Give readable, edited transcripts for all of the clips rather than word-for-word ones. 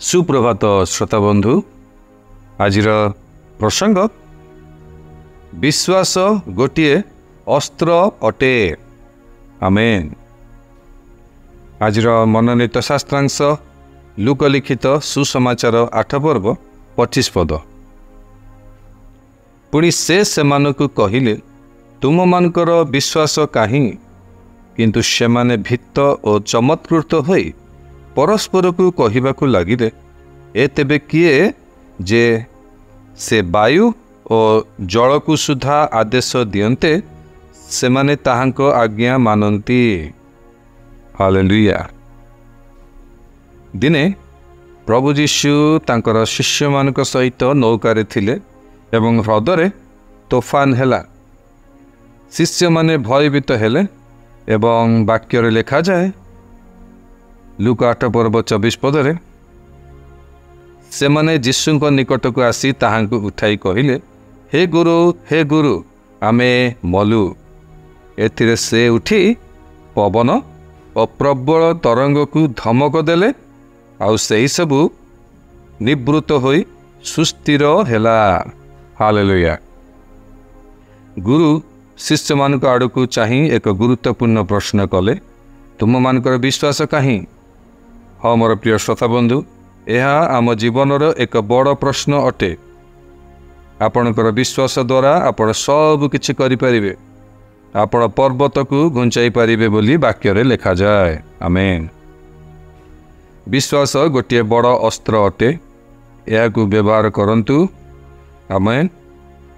सुप्रभात श्रोता बंधु आज प्रसंग विश्वास गोटे अस्त्र अटे। आमेन। आज मनोनीत शास्त्रांश लोकलिखित सुसमाचार 8 पर्व 25 पद। पुणी से सेमानकु कहिले तुम मानकर विश्वास काहीं किंतु सेमाने भित्त और चमत्कृत होई परस्पर को कहिबाकु लागिले ए तेबे किए जे से वायु और जल को सुधा आदेश दियन्ते सेमाने ताहांको आज्ञा मानन्ति। हालेलुया। दिने प्रभु यीशु तांकर शिष्य मानक सहित नौकारे थिले एवं ह्रदरे तोफान हेला। शिष्य माने भयभीत हेले एवं वाक्य लेखा जाए लूका 8 पर्व 24 पदरे से माने यीशु निकट को आसी ताहांको उठाई कहिले हे गुरु आमे मलु। एथिरे से उठी पवन और प्रबल तरंग को धमक देले आउ सेही सबु निवृत्त होई सुस्थिर हेला। हालेलुया। गुरु शिष्य मान आड़ को चाही एक गुरुत्वपूर्ण प्रश्न कले तुम मानकर विश्वास काहीं। हाँ मोर प्रिय श्रोता बंधु, यह आम जीवनर एक बड़ प्रश्न अटे। आपणकर विश्वास द्वारा आपण सब किछि करि परिबे। आपण पर्वत को घुंचाई पारिबे बोली वाक्य लेखा जाए। आमेन। विश्वास गोटे बड़ अस्त्र अटे। यह को व्यवहार करंतु। आमेन।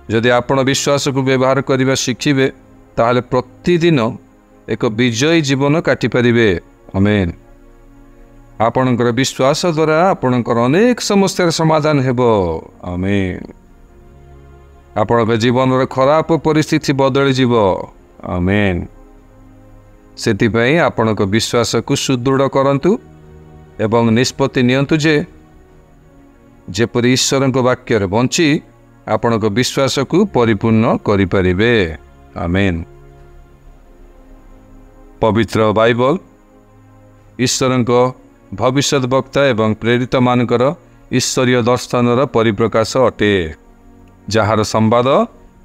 जदि आपण विश्वास को व्यवहार करबा शिखिबे ताहले प्रतिदिन एक विजयी जीवन काटि परिबे। आमेन। आपणकर विश्वास द्वारा आपणकर अनेक समस्यार समाधान हेबो। आमेन। आपणक जीवन खराब परिस्थिति बदली जीवो। आमेन। सेति पई आपणक विश्वास को सुदृढ़ करंतु एवं निष्पत्ति नियंतु जे जेपरि ईश्वरक वाक्य रे बंची आपणक विश्वास को परिपूर्ण करि परिबे। आमेन। पवित्र बाइबल ईश्वरक भविष्यत वक्ता एवं प्रेरित मानकर ईश्वरीय दर्शनर परिप्रकाश अटे जहार संवाद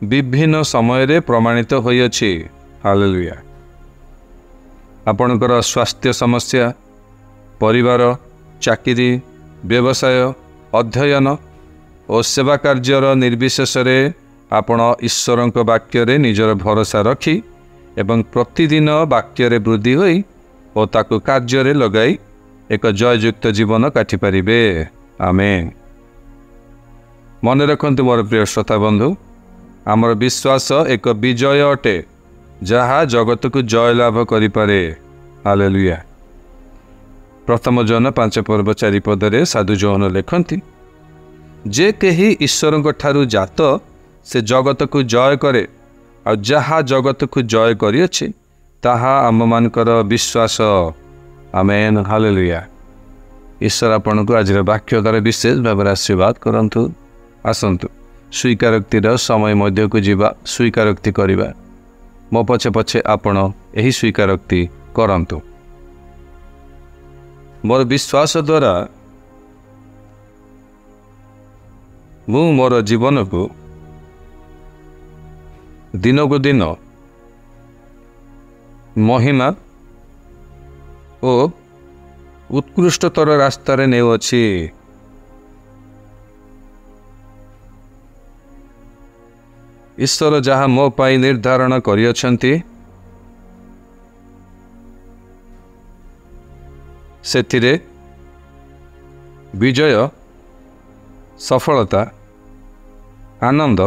विभिन्न समय रे प्रमाणित होइअछि। हालेलुया। आपणकर स्वास्थ्य समस्या, परिवार, चाकरी, व्यवसाय, अध्ययन और सेवा कार्यर निर्विशेष रे आपण ईश्वरक वाक्य रे निजर भरोसा रखी एवं प्रतिदिन वाक्य रे वृद्धि होई और ताको कार्य रे लगाई एक जययुक्त जीवन काटि परिबे। आमेन। मन रखंतु मोर प्रिय श्रोता बंधु, आमर विश्वास एक विजय अटे जहा जगत को जय लाभ करि पारे। हालेलुया। प्रथम जन 5 पर्व 4 पदरे साधु जौन लेखंती जे केही ईश्वरक ठारू जात से जगत को जय करे और जहा जगत को जय करिअछि ताहा आम मानकर विश्वास। आमेन। हालेलुया। ईश्वर आपन को आज वाक्य द्वारा विशेष भाव आशीर्वाद करंतु। आसंतु स्वीकारोक्तिर समय मध्य को जीवा, स्वीकारोक्ति करिबा। मो पछे पछे आपण एही स्वीकारोक्ति करंतु। मोर विश्वास द्वारा मु मोर जीवन को दिन को दिन महिमा ओ उत्कृष्टतर रास्ता रे नेउअछि। ईश्वर जहाँ मो पाई निर्धारण करिअछंती सेथिरे विजय, सफलता, आनंद,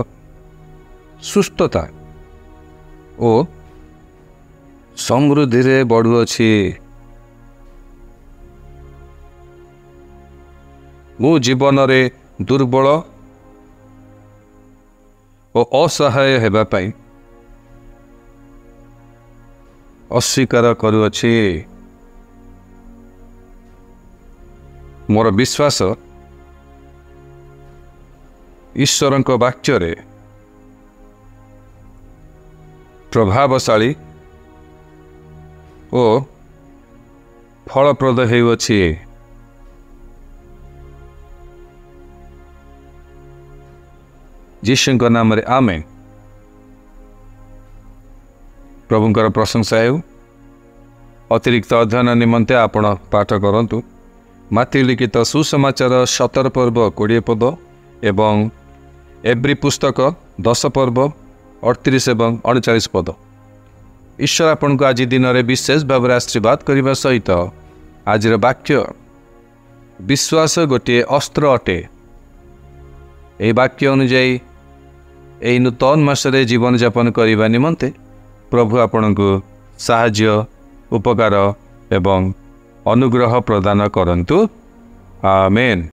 सुस्थता ओ समृद्धि रे बढ़ुअछि। मु जीवन रे दुर्बल और असहाय हेबा पाई अस्वीकार करुअछि। मोर विश्वास ईश्वरक वाक्य रे प्रभावशाली ओ फलप्रद हेउअछि। ଯୀଶୁଙ୍କ ନାମରେ ଆମେନ୍। ପ୍ରଭୁଙ୍କର ପ୍ରଶଂସା ହେଉ। ଅତିରିକ୍ତ ଅଧ୍ୟୟନ ନିମନ୍ତେ ଆପଣ ପାଠ କରନ୍ତୁ ମାଥ୍ୟୁ ଲିଖିତ ସୁସମାଚାର 17 ପର୍ବ 20 ପଦ ଏବଂ ଏବ୍ରି ପୁସ୍ତକ 10 ପର୍ବ 38 ଏବଂ 39 ପଦ। ଈଶ୍ୱର ଆପଣଙ୍କୁ ଆଜି ଦିନରେ ବିଶେଷ ଭାବରେ ଆଶୀର୍ବାଦ କରିବା ସହିତ ଆଜିର ବାକ୍ୟ ବିଶ୍ୱାସ ଗୋଟିଏ ଅସ୍ତ୍ର ଅଟେ। ଏହି ବାକ୍ୟ ଅନୁଯାୟୀ ଏହି ନୂତନ ମାସରେ ଜୀବନଯାପନ କରିବା ନିମନ୍ତେ ପ୍ରଭୁ ଆପଣଙ୍କୁ ସାହାଯ୍ୟ ଉପକାର ଏବଂ ଅନୁଗ୍ରହ ପ୍ରଦାନ କରନ୍ତୁ। ଆମେନ୍।